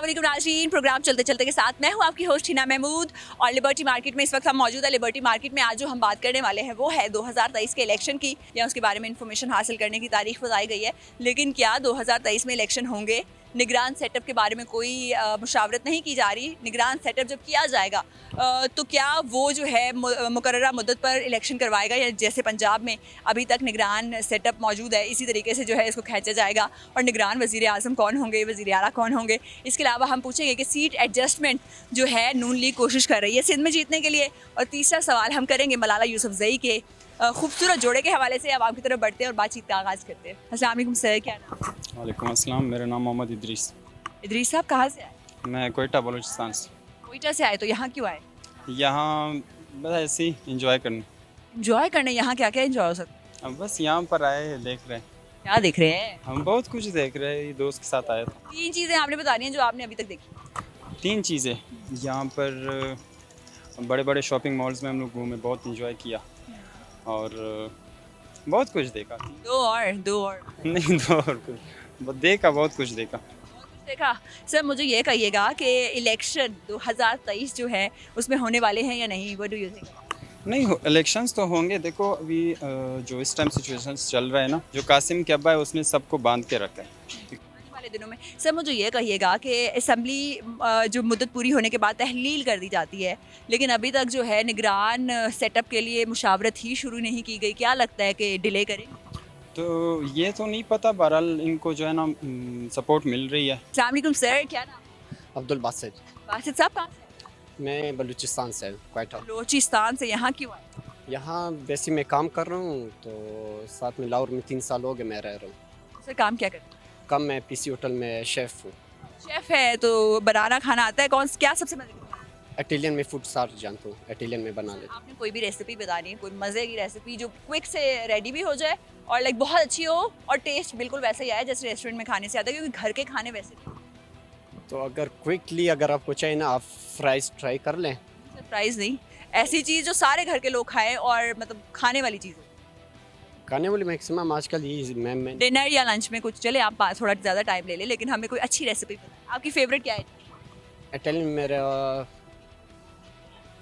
वालेकुम नाज़रीन, प्रोग्राम चलते चलते के साथ मैं हूं आपकी होस्ट हिना महमूद और लिबर्टी मार्केट में इस वक्त हम मौजूद है। लिबर्टी मार्केट में आज जो हम बात करने वाले हैं वो है 2023 के इलेक्शन की, या उसके बारे में इंफॉर्मेशन हासिल करने की तारीख बताई गई है। लेकिन क्या 2023 में इलेक्शन होंगे? निगरान सेटअप के बारे में कोई मुशावरत नहीं की जा रही। निगरान सेटअप जब किया जाएगा तो क्या वो जो है मुकर्ररा मुद्दत पर इलेक्शन करवाएगा, या जैसे पंजाब में अभी तक निगरान सेटअप मौजूद है इसी तरीके से जो है इसको खींचा जाएगा? और निगरान वज़ीर आज़म कौन होंगे, वज़ीर आला कौन होंगे? इसके अलावा हम पूछेंगे कि सीट एडजस्टमेंट जो है नून लीग कोशिश कर रही है सिंध में जीतने के लिए। और तीसरा सवाल हम करेंगे मलाला यूसुफजई के खूबसूरत जोड़े के हवाले से। अब आपकी तरफ बढ़ते हैं और बातचीत का आगाज़ करते हैं। अस्सलाम वालेकुम सर, क्या नाम? वालेकुम अस्सलाम, मेरा नाम मोहम्मद इदरीस। इदरीस साहब कहाँ से आए? मैं कोयटा बलूचिस्तान से। कोयटा से आए, तो यहाँ क्यों आए? यहाँ बस ऐसे ही इंजॉय करने। इंजॉय करने? यहाँ क्या क्या इंजॉय हो सकता है? अब बस यहाँ पर आए, देख रहे हैं। क्या देख रहे हैं? हम बहुत कुछ देख रहे हैं, दोस्त के साथ आए थे। 3 चीज़ें आपने बतानी हैं जो आपने अभी तक देखी। 3 चीज़ें यहाँ पर बड़े बड़े शॉपिंग मॉल्स में हम लोग घूमे, बहुत इंजॉय किया और बहुत कुछ देखा। दो और नहीं, दो और कुछ देखा, बहुत कुछ देखा। देखा। सर मुझे ये कहिएगा कि इलेक्शन 2023 जो है उसमें होने वाले हैं या नहीं? What do you think? नहीं, इलेक्शंस तो होंगे। देखो अभी जो इस टाइम सिचुएशंस चल रहा है ना, जो कासिम के अब्बा है उसने सबको बांध के रखा है। आने वाले दिनों में सर मुझे ये कहिएगा कि असेंबली जो मुद्दत पूरी होने के बाद तहलील कर दी जाती है, लेकिन अभी तक जो है निगरान सेटअप के लिए मुशावरत ही शुरू नहीं की गई। क्या लगता है कि डिले करेंगे? तो ये तो नहीं पता, बहरहाल इनको जो है ना सपोर्ट मिल रही है। अस्सलाम वालेकुम सर, क्या नाम? अब्दुल बासित। बासित साहब कहाँ से? मैं बलूचिस्तान से कोयटा। बलोचिस्तान से। यहाँ क्यों आए? यहाँ बेसिक में काम कर रहा हूँ, तो साथ में लाहौर में 3 साल हो गए मैं रह रहा हूँ। सर काम क्या करते हैं? कम मैं पीसी होटल में शेफ़ हूँ। शेफ़ है तो बनाना खाना आता है? क्या सबसे मजे का? इटालियन में फूड सार जानता हूँ, इटालियन में बना लेता आपने कोई भी रेसिपी बतानी है, कोई मज़े की रेसिपी जो क्विक से रेडी भी हो जाए और लाइक बहुत अच्छी हो और टेस्ट बिल्कुल वैसे ही आए जैसे रेस्टोरेंट में खाने से आता है, क्योंकि घर के खाने वैसे नहीं। हूँ। तो अगर क्विकली अगर आपको चाहिए ना, आप फ्राइज़ ट्राई कर लें। सरप्राइज नहीं, ऐसी चीज़ जो सारे घर के लोग खाएं और मतलब खाने वाली चीज़ हो। खाने वाली मैक्सिमम आजकल ये मैं डिनर या लंच में कुछ चले, आप थोड़ा ज़्यादा टाइम ले लें, लेकिन हमें कोई अच्छी रेसिपी बताएं। आपकी फेवरेट क्या है? इटालियन में मेरा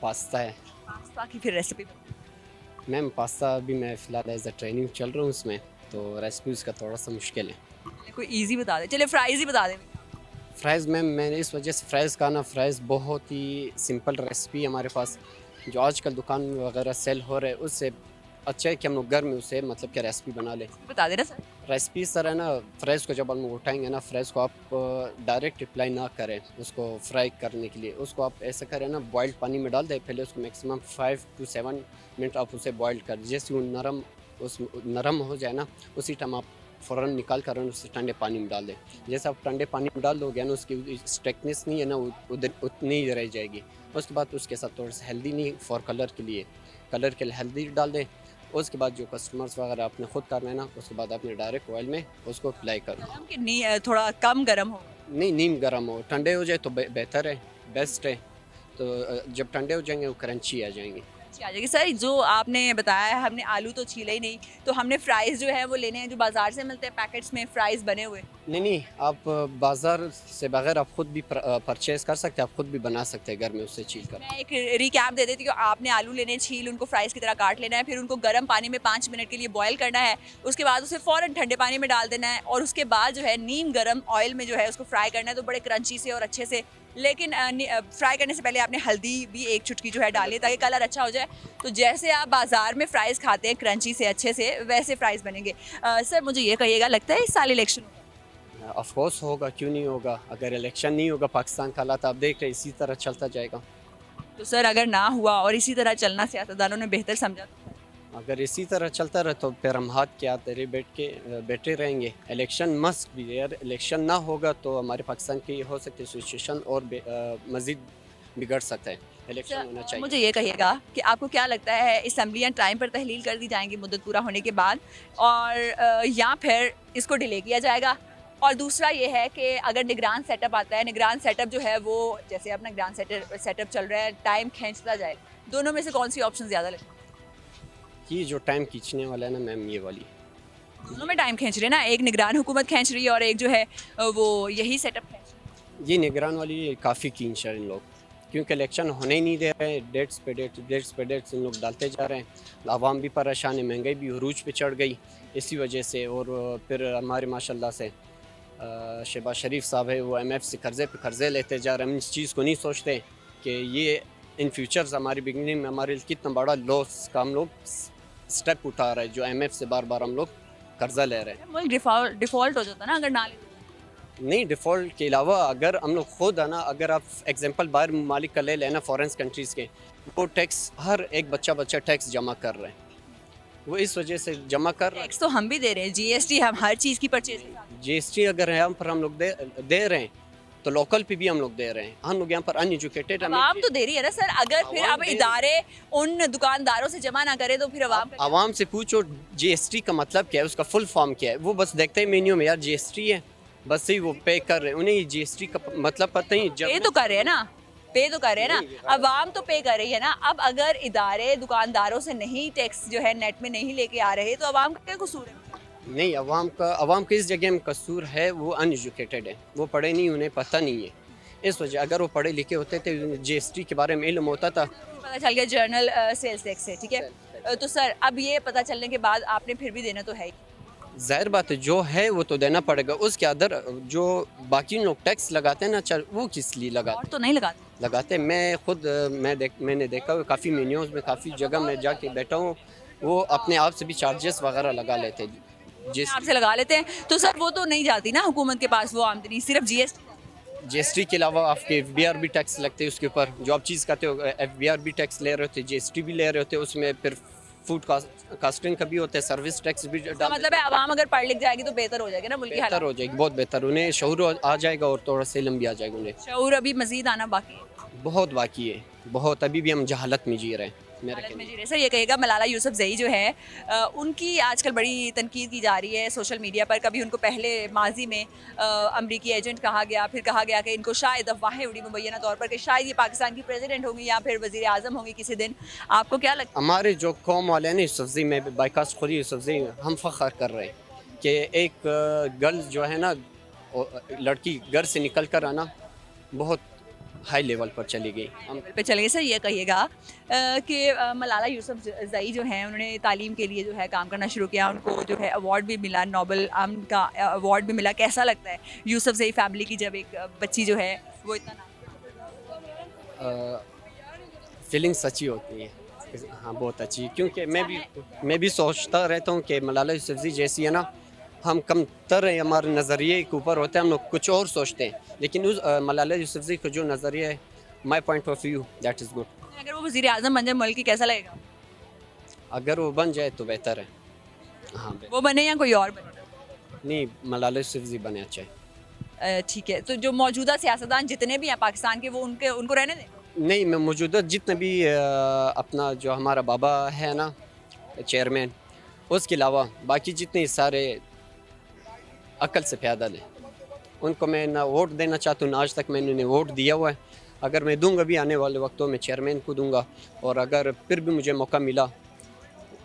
पास्ता है। पास्ता की फिर रेसिपी बताएं। मैम पास्ता अभी मैं फ़िलहाल एज अ ट्रेनिंग चल रहा हूँ उसमें, तो रेसिपी उसका थोड़ा सा मुश्किल है। कोई इजी बता दें, चलिए फ्राइज ही बता दें। फ्राइज़ मैम मैंने इस वजह से फ्राइज़ का ना, फ्राइज़ बहुत ही सिंपल रेसिपी है हमारे पास, जो आजकल दुकान वगैरह सेल हो रहे हैं उससे अच्छा है कि हम लोग घर में उसे मतलब क्या रेसिपी बना लें। बता देना सर। रेसिपी इस तरह है ना, फ्राइज़ को जब हम उठाएंगे ना, फ्राइज़ को आप डायरेक्ट अप्लाई ना करें उसको फ्राई करने के लिए, उसको आप ऐसा करें ना, बॉइल्ड पानी में डाल दें, पहले उसको मैक्सिमम 5 to 7 मिनट आप उसे बॉइल्ड कर, जैसे वो नरम हो जाए ना, उसी टाइम आप फ़ौरन निकाल कर उसे ठंडे पानी में डाल दें। जैसे आप ठंडे पानी में डाल दोगे ना, उसकी स्ट्रिक्टनेस नहीं है ना, उधर उतनी ही रह जाएगी। उसके बाद उसके साथ थोड़ा सा हेल्दी नहीं, फॉर कलर के लिए हेल्दी डाल दें। उसके बाद जो कस्टमर्स वगैरह आपने खुद करना है ना, उसके बाद आपने डायरेक्ट ऑयल में उसको अप्लाई करो। गरम कि नहीं, थोड़ा कम गरम हो? नहीं, नीम गर्म हो, ठंडे हो जाए तो बेहतर है, बेस्ट है। तो जब ठंडे हो जाएंगे वो क्रंची आ जाएंगे। अच्छी आ जाएगी। सर जो आपने बताया है, हमने आलू तो छीले ही नहीं, तो हमने फ्राइज जो है वो लेने हैं जो बाजार से मिलते हैं पैकेट्स में फ्राइज बने हुए। नहीं, आप बाज़ार से बगैर आप खुद भी परचेज कर सकते हैं, आप खुद भी बना सकते हैं घर में उससे छील कर। मैं एक रिकैप दे देती हूँ। आपने आलू लेने, छील उनको फ्राइज की तरह काट लेना है, फिर उनको गर्म पानी में 5 मिनट के लिए बॉयल करना है, उसके बाद उसे फ़ौरन ठंडे पानी में डाल देना है, और उसके बाद जो है नीम गर्म ऑयल में जो है उसको फ्राई करना है, तो बड़े क्रंची से और अच्छे से। लेकिन फ्राई करने से पहले आपने हल्दी भी एक चुटकी जो है डाली ताकि कलर अच्छा हो जाए। तो जैसे आप बाज़ार में फ़्राइज़ खाते हैं क्रंची से अच्छे से, वैसे फ़्राइज़ बनेंगे। सर मुझे ये कहिएगा, लगता है इस साल इलेक्शन होगा? ऑफ कोर्स होगा, क्यों नहीं होगा। अगर इलेक्शन नहीं होगा, पाकिस्तान का हालात आप देख रहे हैं, इसी तरह चलता जाएगा। तो सर अगर ना हुआ और इसी तरह चलना सियासतदानों ने बेहतर समझा तो? अगर इसी तरह चलता रहे तो फिर हम हाथ के हाथ तेरे बैठे रहेंगे। Election must be there. Election ना होगा तो हमारे पाकिस्तान की हो सकती है सिचुएशन और मज़ीद बिगड़ सकता है। इलेक्शन होना चाहिए। मुझे ये कहिएगा कि आपको क्या लगता है असम्बलियाँ टाइम पर तहलील कर दी जाएंगी मुद्दत पूरा होने के बाद, और या फिर इसको डिले किया जाएगा? और दूसरा ये है कि अगर निगरान सेटअप आता है, निगरान सेटअप जो है वो जैसे अपना निगरान सेटअप चल रहा है, टाइम खींचता जाए, दोनों में से कौन सी ऑप्शन ज़्यादा लगती है? ये जो टाइम खींचने वाला है ना मैम, ये वाली दोनों में टाइम खींच रहे हैं ना, एक निगरान हुकूमत खींच रही है और एक जो है वो यही सेटअप खींच रही है। ये निगरान वाली काफ़ी कीन शर इन लोग, क्योंकि इलेक्शन होने ही नहीं दे रहे हैं। डेट्स पे डेट्स इन लोग डालते जा रहे हैं। आवाम भी परेशान है, महंगाई भी उरूज पे चढ़ गई इसी वजह से। और फिर हमारे माशाल्लाह से शहबाज शरीफ साहब है, वो IMF से कर्ज़े लेते जा रहे हैं। हम इस चीज़ को नहीं सोचते कि ये इन फ्यूचर्स हमारी बिगनिंग में हमारे लिए कितना बड़ा लॉस का हम लोग स्टेप उठा रहे हैं, जो IMF से बार बार हम लोग कर्जा ले रहे हैं। मुल्क डिफॉल्ट हो जाता ना अगर ना ले तो। नहीं, डिफ़ॉल्ट के अलावा अगर हम लोग खुद है ना, अगर आप एग्जांपल बाहर ममालिक का ले लेना, फॉरेन कंट्रीज़ के, वो टैक्स हर एक बच्चा टैक्स जमा कर रहे हैं। वो इस वजह से जमा कर रहे हैं। टैक्स तो हम भी दे रहे हैं, GST हम हर चीज़ की परचेज। GST अगर यहाँ पर हम लोग दे रहे हैं, तो लोकल पे भी हम लोग दे रहे हैं। हम लोग यहाँ पर अनएजुकेटेड आवाम तो दे रही है ना सर, अगर फिर आवाम अब दे- इदारे उन दुकानदारों से जमा ना करे तो फिर आवाम से पूछो GST का मतलब क्या है, उसका फुल फॉर्म क्या है। वो बस देखते हैं मेन्यू में यार GST है, बस ही वो पे कर रहे हैं। उन्हें ये GST का मतलब पता ही पे तो कर रहे हैं ना, पे तो कर रहे हैं ना, नहीं, अवाम तो पे कर रही है ना। अब अगर इदारे दुकानदारों से नहीं टैक्स जो है नेट में नहीं लेके आ रहे तो अवाम का क्या कसूर है? नहीं, अवाम का इस जगह में कसूर है, वो अनएजुकेटेड है, वो पढ़े नहीं, उन्हें पता नहीं है। इस वजह अगर वो पढ़े लिखे होते थे, GST के बारे में इल्म होता था। पता चल गया जर्नल सेल्स टैक्स है, ठीक है। तो सर अब ये पता चलने के बाद आपने फिर भी देना तो है ही। जाहिर बात है, जो है वो तो देना पड़ेगा। उसके अंदर जो बाकी लोग टैक्स लगाते हैं ना, चल वो किस लिए और तो नहीं लगाते हैं। मैं खुद मैंने देखा हुआ काफ़ी मेन्यूज़ में, काफ़ी जगह में जाके बैठा हूँ, वो अपने आप से भी चार्जेस वगैरह लगा लेते हैं। आपसे लगा लेते हैं तो सर वो तो नहीं जाती ना हुकूमत के पास वो आमदनी, सिर्फ GST के अलावा आपके FBR भी टैक्स लगते हैं उसके ऊपर। जो आप चीज़ खाते हो FBR भी टैक्स ले रहे होते, GST भी ले रहे होते, उसमें फिर फूड कास्टिंग का भी होता है, सर्विस टैक्स भी इसका मतलब है आवाम अगर पढ़ लिख जाएगी तो बेहतर हो जाएगी ना मुल्क की बेहतर हालत। हो जाएगी, बहुत बेहतर। उन्हें शऊर आ जाएगा और थोड़ा सा इल्म भी आ जाएगा उन्हें। शऊर अभी मजीद आना बाकी है, बहुत बाकी है, बहुत। अभी भी हम जहालत में जी रहे हैं मेरे हालत में ख्याल जी रहे। सर ये कहेगा मलाला यूसुफजई जो है उनकी आजकल बड़ी तनकीद की जा रही है सोशल मीडिया पर। कभी उनको पहले माजी में अमरीकी एजेंट कहा गया, फिर कहा गया कि इनको शायद अफवाहें उड़ी मुबैना तौर पर कि शायद ये पाकिस्तान की प्रेसिडेंट होंगी या फिर वजीर आजम होंगी किसी दिन। आपको क्या लगता हमारे जो कौम वाले हैं ना, यूसुफजई में बाइकास्ट खुद यूसुफजई, हम फ़ख्र कर रहे हैं कि एक गर्ल जो है ना, लड़की घर से निकल कर आना बहुत हाई लेवल पर चली गई। हम पे चलेंगे? सर ये कहिएगा कि मलाला यूसुफजई जो हैं उन्होंने तालीम के लिए जो है काम करना शुरू किया, उनको जो है अवार्ड भी मिला, नोबेल अमन का अवार्ड भी मिला। कैसा लगता है यूसुफजई फैमिली की जब एक बच्ची जो है वो इतना नाम फीलिंग्स अच्छी होती है। हाँ, बहुत अच्छी, क्योंकि मैं भी सोचता रहता हूँ कि मलाला यूसुफजई जैसी है ना, हम कम तर है, हमारे नज़रिए के ऊपर होते हैं, हम लोग कुछ और सोचते हैं। लेकिन उस मलाला यूसुफजई का जो नज़रिया है, my point of view, that is good. अगर वो वजीर आजम बन जाए मुल्क की कैसा लगेगा? अगर वो बन जाए तो बेहतर है। हाँ, वो बने या कोई और बने? नहीं, मलाला यूसुफजई बने अच्छा है। ठीक है, तो जो मौजूदा सियासतदान जितने भी हैं पाकिस्तान के वो उनको रहने दें? नहीं, मैं मौजूदा जितने भी अपना जो हमारा बाबा है ना चेयरमैन, उसके अलावा बाकी जितने सारे अकल से पैदल है, उनको मैं ना वोट देना चाहता हूँ, ना आज तक मैंने उन्हें वोट दिया हुआ है। अगर मैं दूंगा भी आने वाले वक्तों में चेयरमैन को दूंगा, और अगर फिर भी मुझे मौका मिला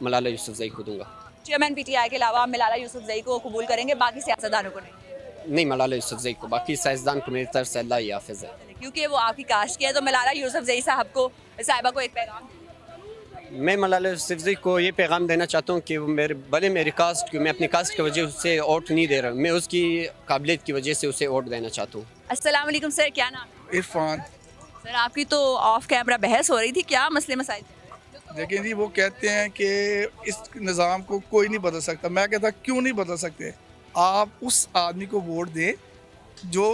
मलाला यूसुफजई को दूंगा। चेयरमैन PTI के अलावा मलाला यूसुफजई को कबूल करेंगे, बाकी सियासतदानों को नहीं? नहीं, मलाला यूसुफजई को, बाकी साइंसदान को मेरी तरफ से अल्लाह ही हाफिज़ है। क्योंकि वो आपकी कास्ट की है तो मलाला यूसुफजई साहिबा को एक पैगाम दें। मैं मलाला यूसुफजई को ये पैगाम देना चाहता हूँ कि वो मेरी कास्ट को, मैं अपनी कास्ट की वजह से वोट नहीं दे रहा, मैं उसकी काबिलियत की वजह से उसे वोट देना चाहता हूँ। अस्सलाम वालेकुम सर, क्या नाम है? इरफान। सर आपकी तो ऑफ कैमरा बहस हो रही थी, क्या मसले मसाइल? देखें जी, वो कहते हैं कि इस निज़ाम को कोई नहीं बदल सकता। मैं कहता क्यों नहीं बदल सकते? आप उस आदमी को वोट दें जो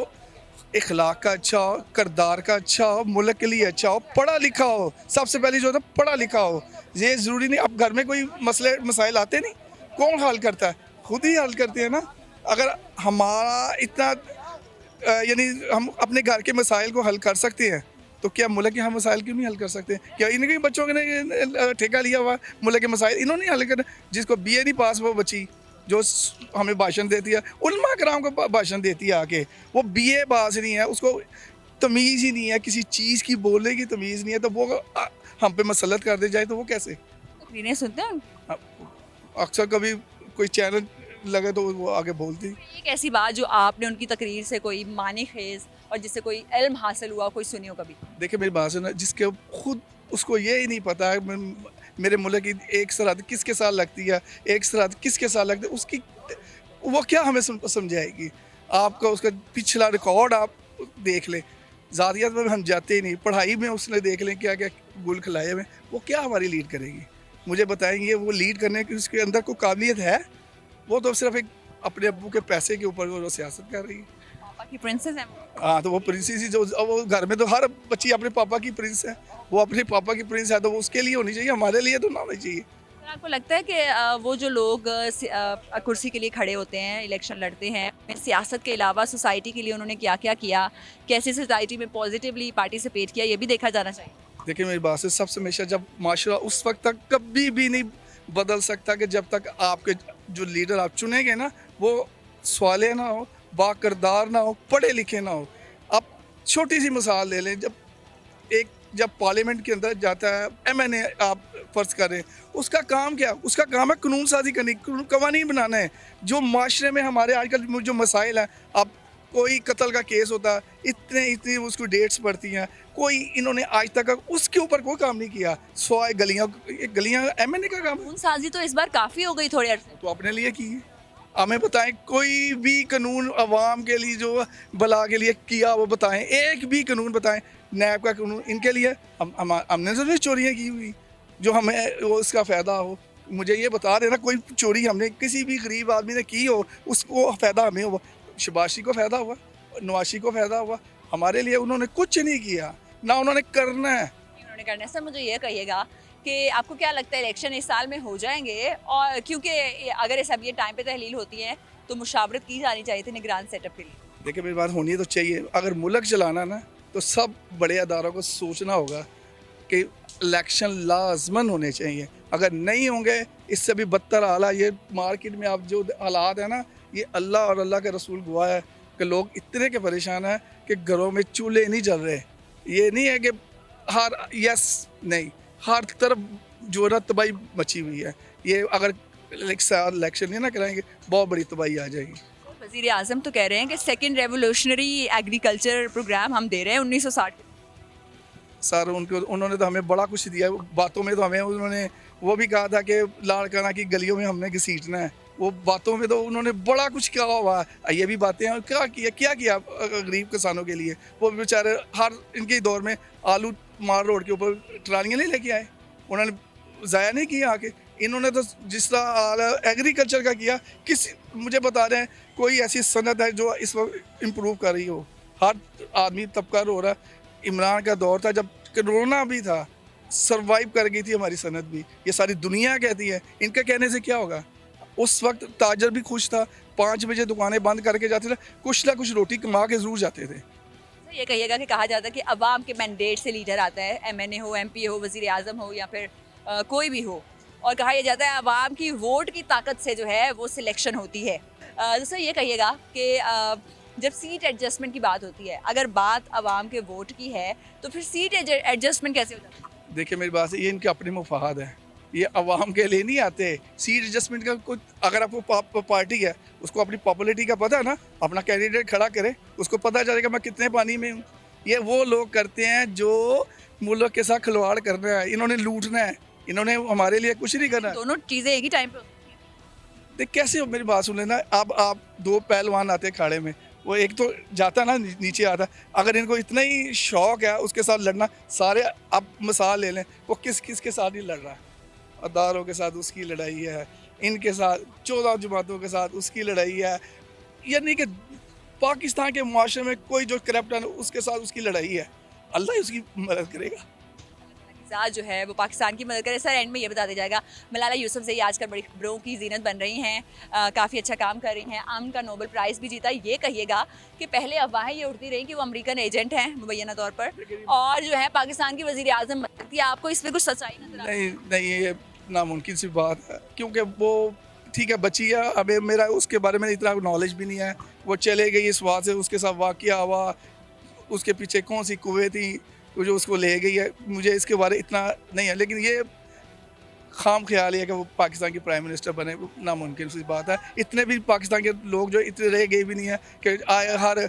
इखलाक का अच्छा हो, किरदार का अच्छा हो, मुल्क के लिए अच्छा हो, पढ़ा लिखा हो। सबसे पहले जो है पढ़ा लिखा हो। ये ज़रूरी नहीं, अब घर में कोई मसले मसाइल आते नहीं, कौन हल करता है? खुद ही हल करते हैं ना। अगर हमारा इतना यानी हम अपने घर के मसाइल को हल कर सकते हैं तो क्या मुल्क के हम मसाइल क्यों नहीं हल कर सकते? क्या इनके बच्चों ने ठेका लिया हुआ मुल्क के मसाइल इन्होंने हल कर? जिसको BA नहीं पास वो बच्ची जो हमें भाषण देती है, उलमा कराम को भाषण देती है आके, वो BA पास नहीं है, उसको तमीज़ ही नहीं है, किसी चीज़ की बोलने की तमीज़ नहीं है, तो वो हम पे मसलत कर दे जाए तो वो कैसे? तकरीरें सुनते हैं? अक्सर कभी कोई चैनल लगे तो वो आगे बोलती। एक ऐसी बात जो आपने उनकी तकरीर से कोई मानी खेज और जिससे कोई इल्म हासिल हुआ, कोई सुनी हो कभी? देखिए मेरी बात सुना, जिसके खुद उसको ये ही नहीं पता है मेरे मुल्क की एक सरहद किसके साथ लगती है, एक सरहद किसके साथ लगती है, उसकी वो क्या हमें समझाएगी। आपका उसका पिछला रिकॉर्ड आप देख लें, ज़ातियात में हम जाते ही नहीं, पढ़ाई में उसने देख लें क्या क्या गुल खिलाए हुए, वो क्या हमारी लीड करेगी। मुझे बताएंगे वो लीड करने की उसके अंदर कोई काबिलियत है? वो तो सिर्फ एक अपने अब्बू के पैसे के ऊपर वो सियासत कर रही है। पापा की प्रिंसेस हैं वो। हाँ, तो वो प्रिंसेस ही जो अब वो घर में तो हर बच्ची अपने पापा की प्रिंस है, वो अपने पापा की प्रिंस है तो वो उसके लिए होनी चाहिए, हमारे लिए तो ना होनी चाहिए। तो आपको लगता है कि वो जो लोग कुर्सी के लिए खड़े होते हैं, इलेक्शन लड़ते हैं, सियासत के अलावा सोसाइटी के लिए उन्होंने क्या क्या किया, कैसे सोसाइटी में पॉजिटिवली पार्टिसिपेट किया, ये भी देखा जाना चाहिए? देखिए मेरी बात से सबसे हमेशा जब माशरा उस वक्त तक कभी भी नहीं बदल सकता कि जब तक आपके जो लीडर आप चुनेंगे ना वो सवाले ना हो, बाकिरदार ना हो, पढ़े लिखे ना हो। आप छोटी सी मिसाल ले लें, जब पार्लियामेंट के अंदर जाता है एमएनए, आप फ़र्ज़ करें, उसका काम क्या? उसका काम है कानून साजी करनी, कवानीन बनाना है। जो माशरे में हमारे आजकल जो मसाइल हैं, आप कोई कत्ल का केस होता है, इतनी उसको डेट्स पड़ती हैं, कोई इन्होंने आज तक उसके ऊपर कोई काम नहीं किया। सवाए गलियाँ एमएनए का काम है। कानून साजी तो इस बार काफ़ी हो गई थोड़े अरसे। तो अपने लिए की है। हमें बताएं कोई भी कानून अवाम के लिए जो भला के लिए किया वो बताएं, एक भी कानून बताएं। नैब का कानून इनके लिए हमने तो नहीं चोरियाँ की हुई जो हमें वो उसका फ़ायदा हो। मुझे ये बता देना कोई चोरी हमने किसी भी गरीब आदमी ने की हो उसको फ़ायदा हमें हुआ। शबाशी को फ़ायदा हुआ, नवाशी को फ़ायदा हुआ, हमारे लिए उन्होंने कुछ नहीं किया, ना उन्होंने करना है। उन्होंने करना है। सर मुझे ये कहिएगा कि आपको क्या लगता है इलेक्शन इस साल में हो जाएंगे? और क्योंकि अगर सब ये टाइम पे तहलील होती है तो मुशावरत की जानी चाहिए थी निगरान सेटअप के लिए। देखिए मेरी बात होनी तो चाहिए। अगर मुल्क चलाना ना तो सब बड़े अदारों को सोचना होगा कि इलेक्शन लाजमन होने चाहिए। अगर नहीं होंगे इससे भी बदतर हाल है। ये मार्केट में आप जो हालात है ना, ये अल्लाह और अल्लाह के रसूल गवाह है कि लोग इतने के परेशान हैं कि घरों में चूल्हे नहीं जल रहे। ये नहीं है कि हर तरफ जो है तबाही मची हुई है। ये अगर इलेक्शन नहीं ना कराएंगे बहुत बड़ी तबाही आ जाएगी। वज़ीर आज़म तो कह रहे हैं कि सेकेंड रेवोल्यूशनरी एग्रीकल्चर प्रोग्राम हम दे रहे हैं 1960। सर उन्होंने तो हमें बड़ा कुछ दिया। बातों में तो हमें उन्होंने वो भी कहा था कि लाड़काना की गलियों में हमने घसीटना है। वो बातों में तो उन्होंने बड़ा कुछ किया हुआ है। ये भी बातें हैं, क्या किया गरीब किसानों के लिए। वो बेचारे हर इनके दौर में आलू मार रोड के ऊपर ट्रालियाँ नहीं लेके आए, उन्होंने ज़ाया नहीं किया आके। इन्होंने तो जिस तरह एग्रीकल्चर का किया, मुझे बता रहे हैं कोई ऐसी सनत है जो इस वक्त इम्प्रूव कर रही हो। हर आदमी तबका रो रहा है। इमरान का दौर था जब कोरोना भी था, सरवाइव कर गई थी हमारी सनत भी। ये सारी दुनिया कहती है, इनके कहने से क्या होगा। उस वक्त ताजर भी खुश था, 5 बजे दुकानें बंद करके जाते थे, कुछ ना कुछ रोटी कमा के ज़रूर जाते थे। ये कहिएगा कि कहा जाता है कि अवाम के मैंडेट से लीडर आता है, एमएनए हो, एमपी हो, वज़ीर आज़म हो या फिर कोई भी हो, और कहा यह जाता है अवाम की वोट की ताकत से जो है वो सिलेक्शन होती है। तो सर ये कहिएगा कि जब सीट एडजस्टमेंट की बात होती है, अगर बात अवाम के वोट की है तो फिर सीट एडजस्टमेंट कैसे हो जाता है? देखिए मेरी बात से ये इनके अपने मुफाद है, ये अवाम के लिए नहीं आते। सीट एडजस्टमेंट का कुछ अगर आपको पार्टी है उसको अपनी पॉपुलरिटी का पता है ना, अपना कैंडिडेट खड़ा करे, उसको पता चलेगा मैं कितने पानी में हूँ। ये वो लोग करते हैं जो मुल्क के साथ खिलवाड़ करना है, इन्होंने लूटना है, इन्होंने हमारे लिए कुछ नहीं करना। दोनों चीज़ें एक ही टाइम पे होती हैं। देख कैसे हो, मेरी बात सुन लेना। अब आप 2 पहलवान आते खाड़े में, वो एक तो जाता ना नीचे आता। अगर इनको इतना ही शौक है उसके साथ लड़ना, सारे आप मिसाल ले लें, वो किस के साथ ही लड़ रहा है। अदारों के साथ उसकी लड़ाई है, इनके साथ 14 जमातों के साथ उसकी लड़ाई है। यानी कि पाकिस्तान के मुआशरे में कोई जो करप्ट है उसके साथ उसकी लड़ाई है। अल्लाह ही उसकी मदद करेगा। साथ जो है वो पाकिस्तान की मदद करे। सर एंड में ये बता दिया जाएगा, मलाला यूसुफजई आजकल बड़ी खबरों की जीनत बन रही हैं, काफ़ी अच्छा काम कर रही हैं, अमन का नोबेल प्राइज़ भी जीता। ये कहिएगा कि पहले अफवाहें ये उड़ती रही कि वो अमेरिकन एजेंट हैं मुबैना तौर पर, और जो है पाकिस्तान की वज़ीर आज़म बनती है। आपको इसमें कुछ सच्चाई नजर आती है? नहीं ये नामुमकिन सी बात है, क्योंकि वो ठीक है बची है। अब मेरा उसके बारे में इतना नॉलेज भी नहीं है। वो चले गई इस बात से, उसके साथ वाक़या हुआ, उसके पीछे कौन सी कुव्वें थी जो उसको ले गई है, मुझे इसके बारे इतना नहीं है। लेकिन ये खाम ख्याल है कि वो पाकिस्तान के प्राइम मिनिस्टर बने, वो नामुमकिन सी बात है। इतने भी पाकिस्तान के लोग जो इतने रह गए भी नहीं है कि आए हर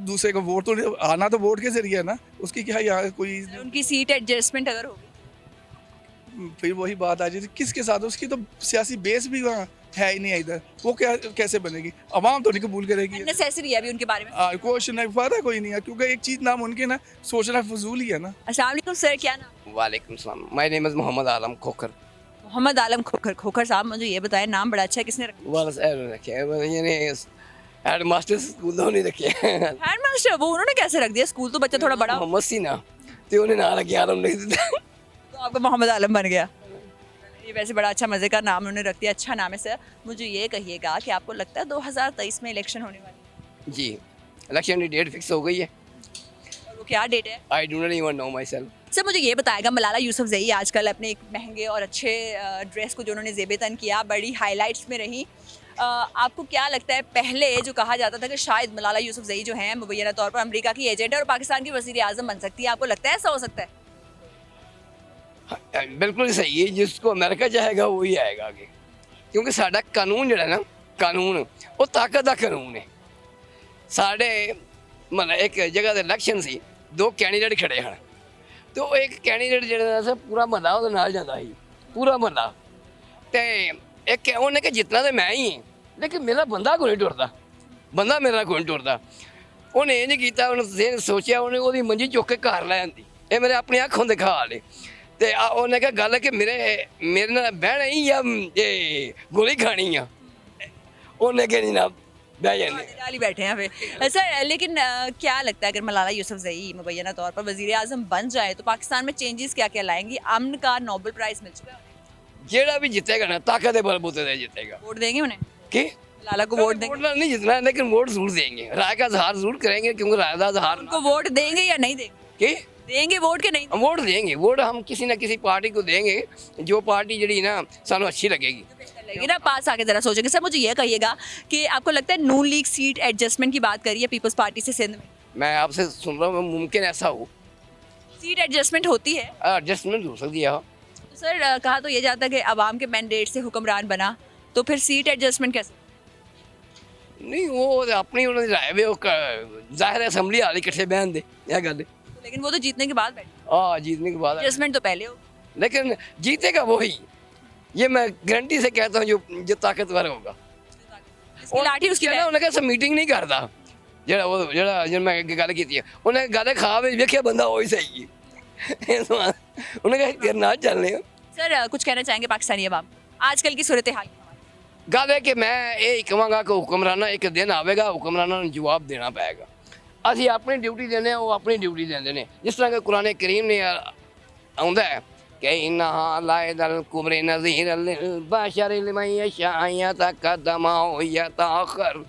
दूसरे को वोट, तो आना तो वोट के जरिए है ना, उसकी क्या यहाँ कोई उनकी सीट एडजस्टमेंट अगर होगी फिर वही बात आ जाती किसके साथ, उसकी तो सियासी बेस भी वहाँ है ही नहीं है इधर, वो क्या कैसे बनेगी, अवाम तो नहीं कबूल करेगी। नेसेसरी है अभी उनके बारे में। क्वेश्चन है, फायदा कोई नहीं है, क्योंकि एक चीज़ नामुमकिन है, सोचना फजूल ही है ना। अस्सलाम वालेकुम सर, क्या नाम? वालेकुम सलाम, माय नेम इज़ मोहम्मद आलम खोखर। मोहम्मद आलम खोखर। खोखर साहब मुझे ये बताएं, नाम बड़ा अच्छा है, किसने रखा? बस रखे यानी हेड मास्टर स्कूल तो नहीं रखे हेड मास्टर वो उन्होंने कैसे रख दिया? स्कूल तो बच्चा थोड़ा बड़ा हो, मोहम्मद सी ना तो उन्हें ना रखे आलम लिख दिया तो आपका मोहम्मद आलम बन गया। ये वैसे बड़ा अच्छा मज़े का नाम उन्होंने रख दिया, अच्छा नाम है सर। मुझे ये कहिएगा कि आपको लगता है 2023 में इलेक्शन होने वाली जी। इलेक्शन की डेट फिक्स हो गई है। है, और वो क्या डेट है? I do not even know my self. Sir मुझे ये बताएगा, मलाला यूसुफजई आजकल अपने एक महंगे और अच्छे ड्रेस को जो उन्होंने ज़ेब-ए-तन किया, बड़ी हाईलाइट्स में रही। आपको क्या लगता है, पहले जो कहा जाता था कि शायद मलाला यूसुफजई जो हैं मुबैना तौर पर अमेरिका की एजेंट है और पाकिस्तान की वज़ीर आज़म बन सकती है, आपको लगता है ऐसा हो सकता है? बिल्कुल सही है, जिसको अमेरिका चाहेगा वही आएगा आगे, क्योंकि साडा कानून जो है ना, कानून वो ताकत का कानून है। साढ़े मतलब एक जगह ते इलेक्शन सी, दो कैंडीडेट खड़े हैं, तो एक कैंडीडेट जो पूरा महला वो नाल जाता ही, पूरा महला, तो एक उन्हें कि जितना तो मैं ही, लेकिन मेरा बंदा कोई नहीं टुरदा, बंदा मेरा कोई नहीं टुरदा। उन्हें ये नहीं किया, उन्हें सोचा, उन्हें वो मंजी चुक के घर लै आंदी, ये मेरे अपनी अखों दिखा हाल ते उन्हें कहा गल कि मेरे नाल बहना ही या गोली खानी आ, उन्हें कह नहीं ना बह जाने डाली बैठे हैं फिर सर। लेकिन क्या लगता है अगर मलाला यूसुफजई मुबैना तौर पर वज़ीर आज़म बन जाए तो पाकिस्तान में चेंजेस क्या क्या लाएंगी? अमन का नोबेल प्राइज़ मिल चुका है उन्हें। जेड़ा भी जीतेगा ना ताकत बलबूते से जीतेगा। वोट देंगे उन्हें? कि मलाला को वोट देंगे? नहीं जितना, लेकिन वोट जरूर देंगे, राय का इजहार जरूर करेंगे, क्योंकि राय का इजहार उनको वोट देंगे या नहीं देंगे? कि देंगे वोट के नहीं? वोट देंगे, वोट हम किसी ना किसी पार्टी को देंगे, जो पार्टी जड़ी ना सानू अच्छी लगेगी। लेकिन ना पास आके जरा सोचेंगे। सर मुझे ये कहिएगा कि आपको लगता है नून लीग सीट एडजस्टमेंट की बात करिए पीपल्स पार्टी से सिंध में, मैं आपसे सुन रहा हूँ, मुमकिन ऐसा हो, सीट एडजस्टमेंट होती है? एडजस्टमेंट हो सकती है। तो सर कहा तो ये जाता है कि अवाम के मैंडेट से हुक्मरान बना, तो फिर सीट एडजस्टमेंट कैसे? नहीं वो अपनी उन्होंने राय वे जाहिर है असम्बली हाल इकट्ठे बहन दे यह गल, लेकिन वो तो जीतने के बाद बैठे, हाँ जीतने के बाद, एडजस्टमेंट तो पहले हो। लेकिन जीतेगा वही, ये मैं गारंटी से कहता हूँ, जो ताकतवर होगा। इसकी लाठी उसकी ना उन्हें कहा मीटिंग नहीं करता, जेड़ा वो जेड़ा जिन मैं गल की थी, उन्हें गल खा वेखिया बंदा वही सही है उन्हें कहा तेरे नाल चलने। सर कुछ कहना चाहेंगे पाकिस्तानी अवाम आजकल की सूरत हाल? गल है कि मैं ये कहवागा कि हुक्मराना एक दिन आएगा, हुक्मराना ने जवाब देना पेगा। ਅਸੀਂ अपनी ड्यूटी देने, वो अपनी ड्यूटी देंदे ने, जिस तरह कि कुरान करीम ने आउंदा है कि इन्ना लायदल कुबरे नज़ीर लिल बशर लिमन यशा यतक़द्दम औ यतअख़र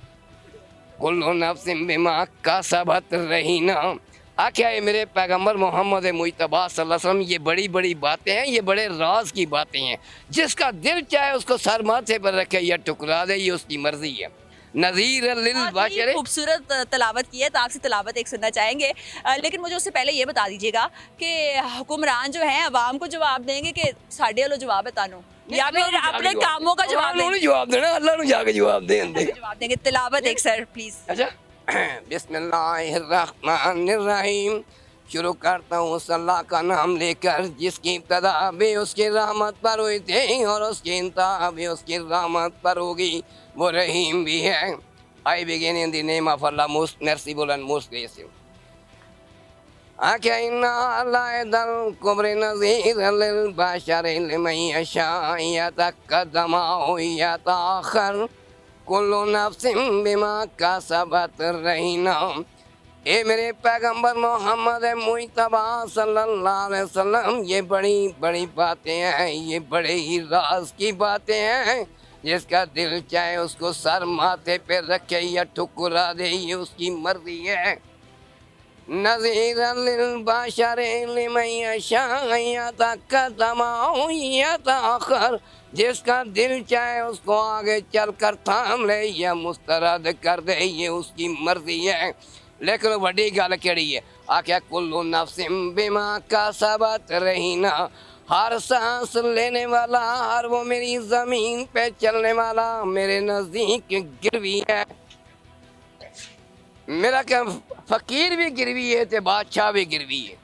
कुल्लु नफ्सिन बिमा कसबत रहीना। आख्या है मेरे पैगंबर मोहम्मद मुज्तबा सल्लल्लाहु अलैहि वसल्लम, ये बड़ी बड़ी बातें हैं, ये बड़े राज की बातें हैं, जिसका दिल चाहे उसको सर माथे पर रखे या टुकरा दे, ये उसकी मर्जी है। नज़ीर लिल बशर, खूबसूरत तलावत की है, तो आपसे तलावत एक सुनना चाहेंगे, लेकिन मुझे उससे पहले ये बता दीजिएगा कि हुक्मरान जो हैं अवाम को जवाब देंगे कि साढ़े वालों जवाब है तानू, या फिर अपने कामों का जवाब देंगे? जवाब देना, अल्लाह ने जाके जवाब देंगे, जवाब देंगे। तलावत एक सर प्लीज। अच्छा बिस्मिल्लाहिर्रहमानिर्रहीम, शुरू करता हूँ अल्लाह का नाम लेकर, जिसकी इब्तदा भी उसकी रहमत पर हुई थी और उसकी इंतहा भी उसकी रहमत पर होगी, वो रहीम भी है। I begin in the name of Allah most merciful and most gracive. आख्या इन्ना लायदल कुबरे नज़ीर लिल बशर लिमन यशा यतक़द्दम औ यतअख़र कुल्लु नफ्सिन बिमा कसबत रहीना। ए मेरे पैगंबर मोहम्मद मुज्तबा सल्लल्लाहु अलैहि वसल्लम, ये बड़ी बड़ी बातें हैं, ये बड़े ही राज की बातें हैं, जिसका दिल चाहे उसको सर माथे पे रखे या ठुकरा दे, ये उसकी मर्जी है। नज़ीर लिल बशर लिमन यशा यतक़द्दम औ यतअख़र, जिसका दिल चाहे उसको आगे चल कर थाम ले या मुस्तरद कर दे, ये उसकी मर्जी है। लेकिन वड्डी गल केड़ी है, आख्या कुल्लु नफ्सिन बिमा कसबत रहीना, हर सांस लेने वाला, हर वो मेरी ज़मीन पे चलने वाला मेरे नज़दीक गिरवी है। मेरा क्या फ़कीर भी गिरवी है ते बादशाह भी गिरवी है,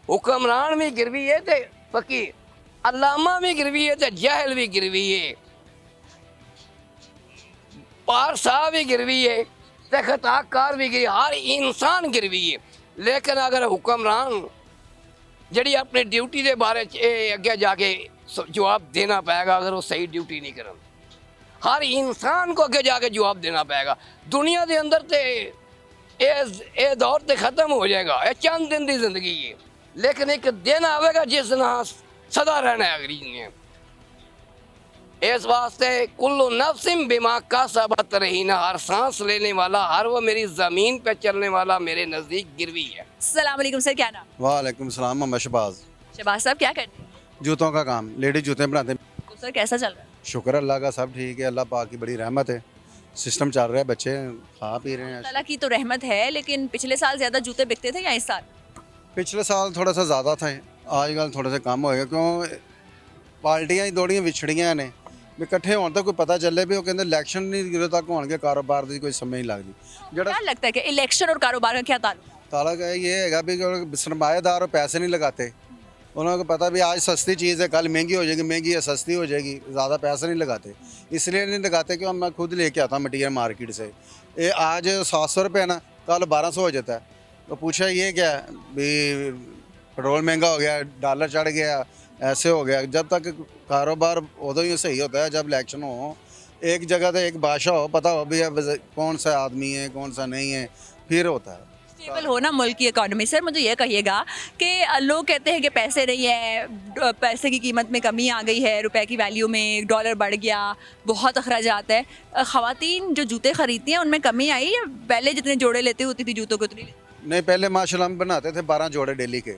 हुक्मरान भी गिरवी है ते फ़कीर, अल्लामा भी गिरवी है ते जाहिल भी गिरवी है, पारसा भी गिरवी है ते खताकार भी गिरवी, हर इंसान गिरवी है। लेकिन अगर हुक्मरान जड़ी अपनी ड्यूटी के बारे अगे जाके जवाब देना पाएगा, अगर वो सही ड्यूटी नहीं करन, हर इंसान को अगे जाके जवाब देना पाएगा। दुनिया के अंदर तो ये दौर तो ख़त्म हो जाएगा, ये चंद दिन की जिंदगी है, लेकिन एक दिन आएगा जिस ना सदा रहना है अंग्रेज ने। इस वास्ते कुल्लु नफ्सिम बिमा कासबत रहीना, हर सांस लेने वाला, हर वो मेरी ज़मीन पे चलने वाला मेरे नज़दीक गिरवी है। अस्सलाम वालेकुम सर, क्या नाम? वालेकुम सलाम, मोहम्मद शहबाज। शहबाज साहब क्या करते हैं? जूतों का काम, लेडीज जूते बनाते हैं। तो सर कैसा चल रहा है? शुक्र अल्लाह का, सब ठीक है, अल्लाह पाक की बड़ी रहमत है, सिस्टम चल रहा है, बच्चे खा पी रहे हैं। अल्लाह की तो रहमत है, लेकिन पिछले साल ज़्यादा जूते बिकते थे या इस साल? पिछले साल थोड़ा सा ज़्यादा था, आजकल थोड़ा सा कम होएगा, क्यों पार्टियां ही दौड़ियां विछड़ियां ने भी इकट्ठे होने तो कोई पता चले भी, वो कहते इलेक्शन नहीं गिरो तक होने कारोबार की कोई समझ नहीं लगती। क्या लगता है कि इलेक्शन और कारोबार का क्या ताल्लुक? ताला का ये है भी सरमाएदार और पैसे नहीं लगाते, उन्होंने को पता भी आज सस्ती चीज़ है, कल महंगी हो जाएगी, महंगी है सस्ती हो जाएगी, ज़्यादा पैसे नहीं लगाते। इसलिए नहीं लगाते कि मैं खुद लेके आता हूँ मटीरियल मार्केट से, ये आज 700 रुपये ना, कल 1200 हो जाता है। तो पूछा ये क्या भी पेट्रोल महंगा हो गया, डॉलर चढ़ गया, ऐसे हो गया। जब तक कारोबार उदों ही सही होता है जब इलेक्शन हो, एक जगह तो एक बादशाह हो, पता हो भी अब कौन सा आदमी है कौन सा नहीं है, फिर होता है स्टेबल हो ना मुल्क की इकोनॉमी। सर मुझे ये कहिएगा कि लोग कहते हैं कि पैसे नहीं है, पैसे की कीमत में कमी आ गई है, रुपए की वैल्यू में, डॉलर बढ़ गया, बहुत अखराजात है। ख़वातीन जो जूते खरीदती हैं उनमें कमी आई या पहले जितने जोड़े लेती होती थी जूतों को उतनी? नहीं, पहले माशाल्लाह हम बनाते थे 12 जोड़े डेली के,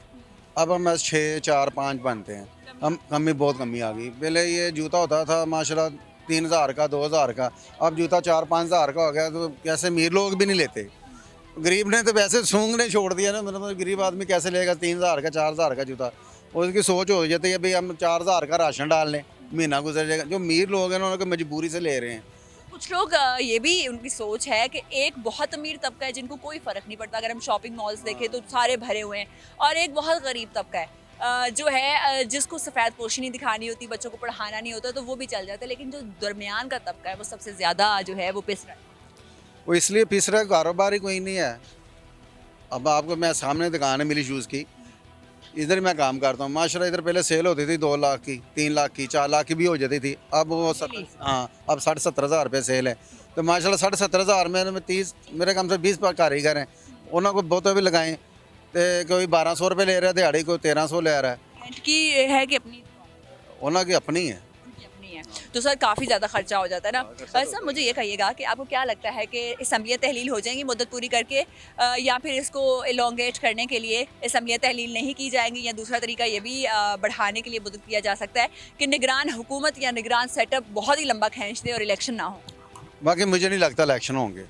अब हम 6, 4, 5 बनते हैं। हम कमी बहुत कमी आ गई। पहले ये जूता होता था माशाल्लाह 3000 का, 2000 का, अब जूता 4-5 हज़ार का हो गया। तो कैसे अमीर लोग भी नहीं लेते, गरीब ने तो वैसे सूंघने छोड़ दिया ना, मतलब गरीब आदमी कैसे लेगा 3000 का, 4000 का जूता। उसकी सोच हो जाती है भाई हम 4000 का राशन डाल लें, महीना गुजर जाएगा। जो अमीर लोग हैं उन्होंने मजबूरी से ले रहे हैं। कुछ लोग ये भी उनकी सोच है कि एक बहुत अमीर तबका है जिनको कोई फ़र्क नहीं पड़ता, अगर हम शॉपिंग मॉल्स देखें तो सारे भरे हुए हैं, और एक बहुत गरीब तबका है जो है जिसको सफ़ेद पोशी नहीं दिखानी होती, बच्चों को पढ़ाना नहीं होता, तो वो भी चल जाता है। लेकिन जो दरमियान का तबका है वो सबसे ज़्यादा जो है वो पिस रहा है। वो इसलिए पिस रहा है, कारोबार ही कोई नहीं है। अब आपको मैं सामने दुकान है मेरी शूज़ की, इधर मैं काम करता हूँ माशाल्लाह। इधर पहले सेल होती थी 2 लाख की, 3 लाख की, 4 लाख की भी हो जाती थी। अब वो अब 60-70 हज़ार रुपये सेल है। तो माशाल्लाह 60-70 हज़ार में 30 मेरे कम से 20 कारीगर हैं, उन्होंने को बहुत भी लगाएं। तो कोई 1200 रुपये ले रहा है दिहाड़ी, कोई 1300 ले रहा है। रेंट की है कि अपनी? उन्होंने की अपनी है। तो सर काफ़ी ज़्यादा खर्चा हो जाता है ना। सर मुझे ये कहिएगा कि आपको क्या लगता है कि असम्बलियाँ तहलील हो जाएंगी मुद्दत पूरी करके, या फिर इसको एलोंगेट करने के लिए असम्बलियाँ तहलील नहीं की जाएंगी, या दूसरा तरीका ये भी बढ़ाने के लिए मुद्दत किया जा सकता है कि निगरान हुकूमत या निगरान सेटअप बहुत ही लंबा खींच दे और इलेक्शन ना हो? बाकी मुझे नहीं लगता इलेक्शन होंगे।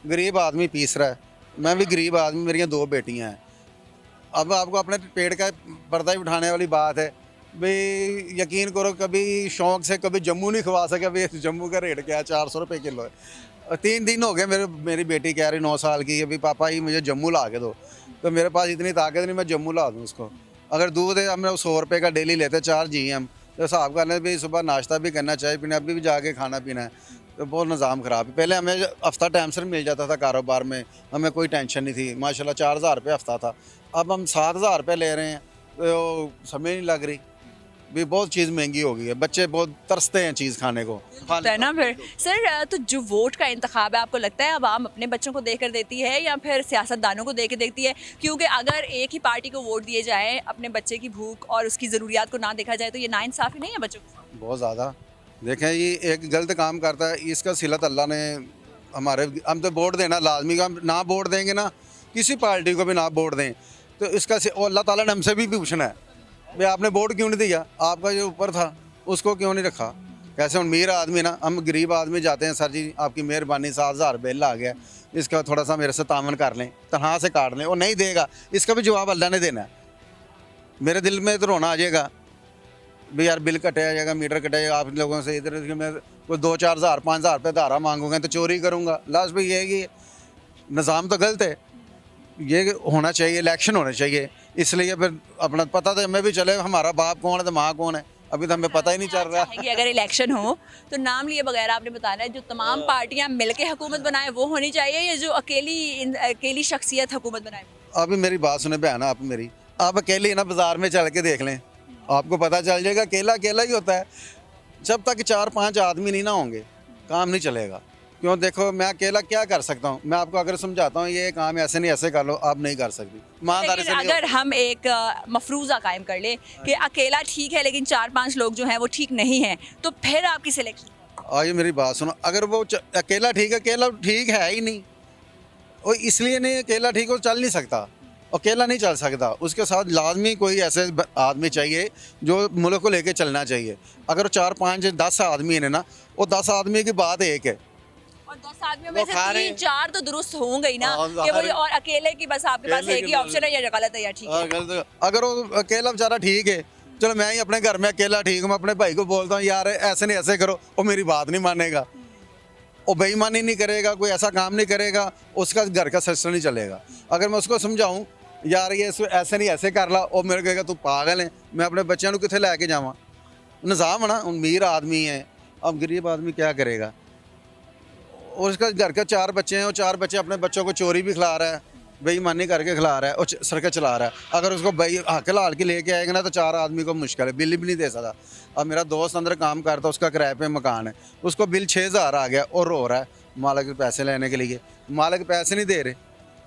गरीब आदमी पीस रहा है, मैं भी गरीब आदमी, मेरी 2 बेटियाँ हैं। अब आपको अपने पेट का पर्दा ही उठाने वाली बात है भाई। यकीन करो कभी शौक से कभी जम्मू नहीं खवा सके। अभी जम्मू का रेट क्या है, 400 रुपये किलो है। 3 दिन हो गए मेरी बेटी कह रही 9 साल की, अभी पापा ही मुझे जम्मू ला के दो। तो मेरे पास इतनी ताकत नहीं मैं जम्मू ला दूँ उसको। अगर दूध है हमने 100 रुपये का डेली लेते 4 जी हम, तो हिसाब कर लें भाई सुबह नाश्ता भी करना, चाय पीना, अभी भी जाके खाना पीना है। तो बहुत निज़ाम ख़राब है। पहले हमें हफ़्ता टाइम से मिल जाता था कारोबार में, हमें कोई टेंशन नहीं थी माशाल्लाह। 4000 रुपये हफ़्ता था, अब हम 7000 रुपये ले रहे हैं। तो समझ नहीं लग रही भी, बहुत चीज़ महंगी हो गई है। बच्चे बहुत तरसते हैं चीज़ खाने को है ना। फिर सर तो जो वोट का इंतखाब है, आपको लगता है आवाम अपने बच्चों को देकर देती है या फिर सियासतदानों को दे के देखती है? क्योंकि अगर एक ही पार्टी को वोट दिए जाए, अपने बच्चे की भूख और उसकी ज़रूरियात को ना देखा जाए, तो ये नाइंसाफ़ी नहीं है बच्चों को? बहुत ज़्यादा। देखें ये एक गलत काम करता है, इसका सिलत अल्लाह ने हमारे, हम तो वोट देना लाजमी का, ना वोट देंगे ना किसी पार्टी को भी ना वोट दें तो इसका अल्लाह ताला ने हमसे भी पूछना है भाई आपने वोट क्यों नहीं दिया, आपका जो ऊपर था उसको क्यों नहीं रखा। कैसे अमीर आदमी ना, हम गरीब आदमी जाते हैं, सर जी आपकी मेहरबानी 7000 बिल आ गया, इसका थोड़ा सा मेरे से तामन कर लें, तनख्वाह से काट लें, वो नहीं देगा, इसका भी जवाब अल्लाह ने देना है। मेरे दिल में तो रोना आ जाएगा भी यार बिल कटाया जाएगा, मीटर कटाया आप लोगों से, इधर मैं कोई 2-4 हज़ार 5 हज़ार रुपये धारा मांगूंगा तो चोरी करूँगा। लास्ट में ये है कि निज़ाम तो गलत है, ये होना चाहिए, इलेक्शन होने चाहिए, इसलिए फिर अपना पता तो हमें भी चले हमारा बाप कौन है तो माँ कौन है, अभी तो हमें पता ही नहीं चल रहा। कि अगर इलेक्शन हो तो नाम लिए बगैर आपने बताना है जो तमाम पार्टियां मिलके हुकूमत बनाए वो होनी चाहिए, या जो अकेली शख्सियत हुकूमत बनाए? अभी मेरी बात सुने बहन, आप मेरी, आप अकेले ना बाजार में चल के देख लें, आपको पता चल जाएगा अकेला अकेला ही होता है। जब तक 4-5 आदमी नहीं ना होंगे काम नहीं चलेगा। क्यों, देखो मैं अकेला क्या कर सकता हूँ, मैं आपको अगर समझाता हूँ ये काम ऐसे नहीं ऐसे कर लो, आप नहीं कर सकती। ईमानदारी से नहीं अगर हम एक मफरूज़ा कायम कर ले कि अकेला ठीक है लेकिन 4-5 लोग जो हैं वो ठीक नहीं हैं, तो फिर आपकी सिलेक्शन? आइए मेरी बात सुनो, अगर वो अकेला ठीक है ही नहीं, और इसलिए नहीं अकेला ठीक हो, चल नहीं सकता, अकेला नहीं चल सकता, उसके साथ लाजमी कोई ऐसे आदमी चाहिए जो मुल्क को लेके चलना चाहिए। अगर 4-5-10 आदमी है ना, वो 10 आदमी की बात एक है, और 10 आदमियों में वो से खा रहे 3-4 तो दुरुस्त होंगे ही ना, हाँ, कि वो, और अकेले की बस आपके पास अकेले एक ही की ऑप्शन है, या गलत है या ठीक है। अगर वो अकेला बेचारा ठीक है, चलो मैं ही अपने घर में अकेला ठीक हूँ, मैं अपने भाई को बोलता हूँ यार ऐसे नहीं ऐसे करो, वो मेरी बात नहीं मानेगा, वो बेईमानी नहीं करेगा, कोई ऐसा काम नहीं करेगा, उसका घर का सिस्टम नहीं चलेगा। अगर मैं उसको समझाऊँ यार ये ऐसे नहीं ऐसे कर ला, और मेरे कहेगा तू पागल है, मैं अपने बच्चों को कितने लैके जावा। निज़ाम है ना, अमीर आदमी है, अब गरीब आदमी क्या करेगा, और उसका घर का 4 बच्चे हैं, और 4 बच्चे अपने बच्चों को चोरी भी खिला रहा है, बेईमानी करके खिला रहा है और सड़कें चला रहा है। अगर उसको हक लाल के लेके आएगा ना तो 4 आदमी को मुश्किल है, बिल भी नहीं दे सकता। अब मेरा दोस्त अंदर काम करता है, उसका किराए पे मकान है, उसको बिल 6,000 आ गया और रो रहा है मालिक के पैसे लेने के लिए। मालिक पैसे नहीं दे रहे,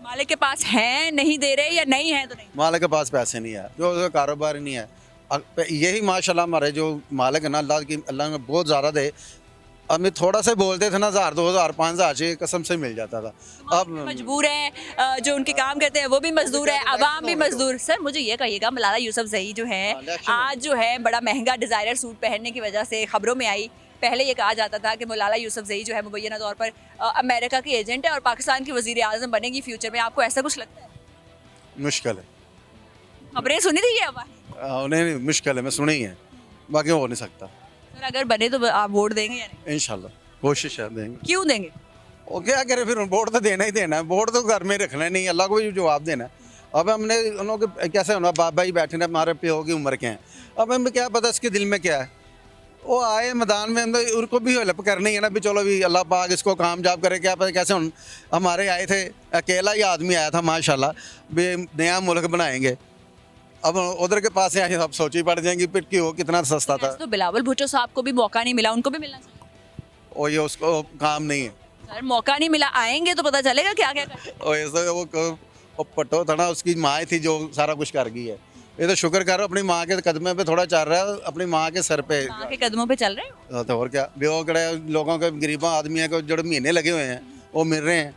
मालिक के पास हैं, नहीं दे रहे, या नहीं है तो नहीं। मालिक के पास पैसे नहीं है, जो उसका कारोबार ही नहीं है। यही माशाल्लाह हमारे जो मालिक है ना, अल्लाह ने बहुत ज़्यादा दे, अब मैं थोड़ा सा बोलते थे ना 1000 2000 5000 से कसम से मिल जाता था। अब मजबूर है, जो उनके काम करते हैं वो भी मजदूर है, अवाम भी मजदूर। सर मुझे ये कहिएगा, मलाला यूसुफजई जो है आज जो है बड़ा महंगा डिज़ाइनर सूट पहनने की वजह से खबरों में आई। पहले ये कहा जाता था कि मलाला यूसुफजई जो है मुबैना तौर पर अमेरिका की एजेंट है और पाकिस्तान की वज़ीर आज़म बनेगी फ्यूचर में। आपको ऐसा कुछ लगता है? मुश्किल है, खबरें सुनी थी ये अफवाह? उन्हें मुश्किल है, मैं सुनी है, बाकी हो नहीं सकता। सर अगर बने तो आप वोट देंगे या नहीं? इंशाल्लाह कोशिश है, देंगे। क्यों देंगे? वो क्या करें फिर, वोट तो देना ही देना है, वोट तो घर में रखना नहीं, अल्लाह को भी जवाब देना है। अब हमने उनको कैसे होना, बाबा जी बैठे ना हमारे प्यो की उम्र के हैं, अब हमें क्या पता इसके दिल में क्या है। वो आए मैदान में, हम तो उनको भी हेल्प करनी है ना, भी चलो भी अल्लाह पाक इसको कामयाब करे, क्या पता कैसे। हमारे आए थे, अकेला ही आदमी आया था माशाल्लाह, भी नया मुल्क बनाएंगे। अब उधर के पास आए अब सोची पड़ जाएंगी फिर कि वो कितना सस्ता था। तो बिलावल भुट्टो साहब को भी मौका नहीं मिला, उनको भी मिलना चाहिए। और ये उसको काम नहीं है, सर मौका नहीं मिला, आएंगे तो पता चलेगा क्या क्या करते हैं। और ऐसा वो पट्टो था ना, उसकी माँ थी जो सारा कुछ कर गई है। ये तो शुक्र करो अपनी माँ के कदमे पे थोड़ा चल रहा है, अपनी माँ के सर पे। माँ के कदमों पे चल रहे हो? तो और क्या, बेवकड़े लोगों के गरीबा आदमी को जो महीने लगे हुए हैं वो मिल रहे हैं।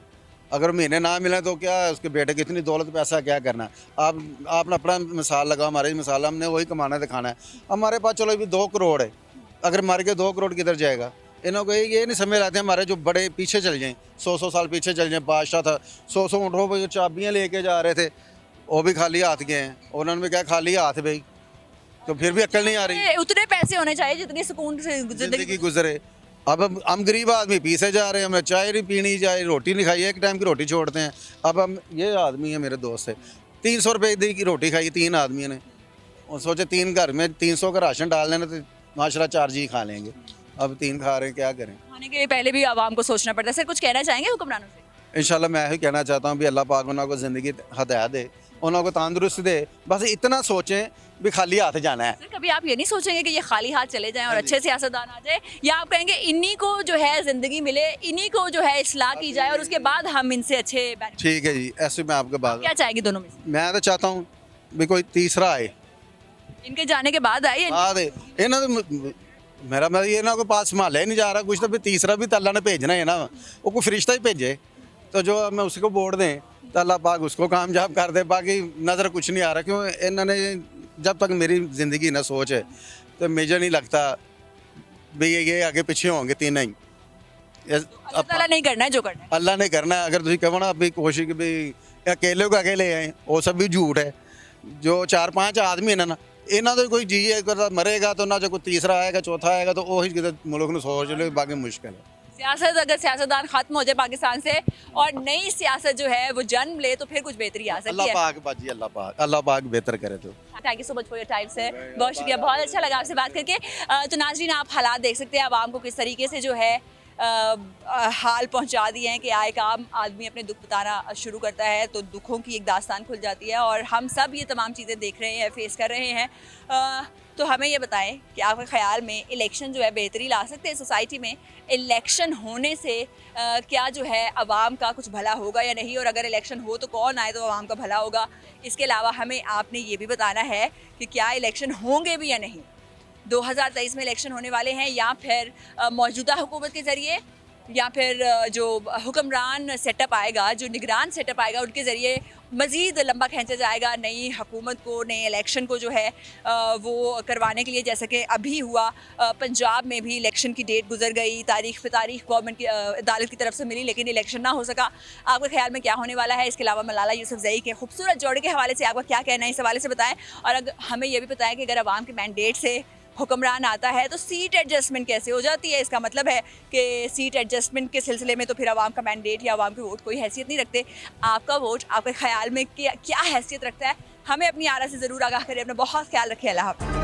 अगर महीने ना मिले तो क्या उसके बेटे की इतनी दौलत पैसा क्या करना है। आपने अपना मिसाल लगाओ, हमारी मिसाल, हमने वही कमाना दिखाना है। हमारे पास चलो अभी 2 करोड़ है, अगर मार के 2 करोड़ किधर जाएगा। इन्हों को ये नहीं समझ लाते हमारे जो बड़े पीछे चल जाएँ, 100 साल पीछे चल जाएँ। बादशाह था, 100 ऊँटों पर जो चाबियाँ लेके जा रहे थे वो भी खाली हाथ गए हैं, उन्होंने भी क्या खाली हाथ भाई, तो फिर भी अक्ल नहीं आ रही। उतने पैसे होने चाहिए जितनी सुकून से जिंदगी गुजरे। अब हम गरीब आदमी पीछे जा रहे हैं, हमें चाय नहीं पीनी, चाय रोटी नहीं खाई, एक टाइम की रोटी छोड़ते हैं। अब हम, ये आदमी है मेरे दोस्त है, 300 रुपये की रोटी खाई 3 आदमियों ने, और सोचे 3 घर में 300 का राशन डाल लेना तो माशाल्लाह 4 जी खा लेंगे। अब 3 खा रहे हैं, क्या करें। खाने के पहले भी आवाम को सोचना पड़ता है। सर कुछ कहना चाहेंगे हुक्मरानों से? इंशाल्लाह मैं यही कहना चाहता हूँ भी अल्लाह पाक उनको ज़िंदगी हदायत दे, उनको तंदुरुस्त दे, बस इतना सोचें भी खाली हाथ जाना है। सर कभी आप ये नहीं सोचेंगे कि ये खाली हाथ चले जाएं और अच्छे सियासतदान आ जाए, या आप कहेंगे इन्हीं को जो है ज़िंदगी मिले, इन्हीं को जो है इस्लाह की जाए और उसके बाद हम इनसे अच्छे benefit? ठीक है जी, ऐसे मैं आपके बात क्या चाहेंगे दोनों में से? मैं तो चाहता हूँ भी कोई तीसरा आए, इनके जाने के बाद आए इन्हों तो मेरा मैं ये ना कोई पास संभाला ही नहीं जा रहा कुछ, तो फिर तीसरा भी तो अल्लाह ने भेजना है ना, वो कोई फरिश्ता ही भेजे तो जो मैं उसको वोट दें तो अल्लाह पाक उसको कामयाब कर दे। बाकी नज़र कुछ नहीं आ रहा, क्यों इन्होंने जब तक मेरी ज़िंदगी ना सोच है तो मुझे नहीं लगता भी ये आगे पीछे होंगे तीनों ही। अल्लाह ताला नहीं करना है जो करना है। अल्लाह ने करना है। अगर तुम कहो ना अभी कोशिश भी अकेले को अकेले आए, वो सब भी झूठ है। जो 4-5 आदमी है ना, ਇਹਨਾਂ ਦਾ ਕੋਈ ਜੀ ਕਰਦਾ ਮਰੇਗਾ ਤਾਂ ਉਹਨਾਂ 'ਚ ਕੋਈ ਤੀਸਰਾ ਆਏਗਾ ਚੌਥਾ ਆਏਗਾ ਤਾਂ ਉਹੀ ਕਿਤੇ ਮੁਲਕ ਨੂੰ ਸੋਚ ਲਓ ਬਾਕੀ मुश्किल है। सियासत अगर सियासतदान खत्म हो जाए पाकिस्तान से और नई सियासत जो है वो जन्म ले तो फिर कुछ बेहतरी आ सकती अल्लाह है। पाक बाजी अल्लाह पाक बेहतर करे तो। Thank you so much for your time से, बहुत शुक्रिया, बहुत अच्छा लगा आपसे बात करके। तो नाज़रीन आप हालात देख सकते हैं आवाम को किस तरीके से जो है हाल पहुंचा दिए हैं कि आए काम आदमी अपने दुख बताना शुरू करता है तो दुखों की एक दास्तान खुल जाती है और हम सब ये तमाम चीज़ें देख रहे हैं, फेस कर रहे हैं। तो हमें ये बताएं कि आपके ख्याल में इलेक्शन जो है बेहतरी ला सकते हैं सोसाइटी में? इलेक्शन होने से क्या जो है आवाम का कुछ भला होगा या नहीं, और अगर इलेक्शन हो तो कौन आए तो आवाम का भला होगा? इसके अलावा हमें आपने ये भी बताना है कि क्या इलेक्शन होंगे भी या नहीं, 2023 में इलेक्शन होने वाले हैं या फिर मौजूदा हुकूमत के ज़रिए या फिर जो हुक्मरान सेटअप आएगा, जो निगरान सेटअप आएगा, उनके ज़रिए मज़ीद लंबा खींचा जाएगा नई हुकूमत को, नए इलेक्शन को जो है वो करवाने के लिए। जैसा कि अभी हुआ पंजाब में भी इलेक्शन की डेट गुजर गई, तारीख पे तारीख गवर्नमेंट की अदालत की तरफ से मिली लेकिन इलेक्शन ना हो सका। आपके ख्याल में क्या होने वाला है? इसके अलावा मलाला यूसुफजई के खूबसूरत जोड़े के हवाले से आपका क्या कहना है, इस हवाले से बताएं। और अगर हमें ये भी बताएं कि अगर आवाम के मैंडेट से हुक्मरान आता है तो सीट एडजस्टमेंट कैसे हो जाती है? इसका मतलब है कि सीट एडजस्टमेंट के सिलसिले में तो फिर आवाम का मैंडेट या आवाम के वोट कोई हैसियत नहीं रखते। आपका वोट आपके ख्याल में क्या हैसियत रखता है? हमें अपनी आरा से ज़रूर आगाह करें। अपना बहुत ख्याल रखें। अल्लाह हाफ़िज़।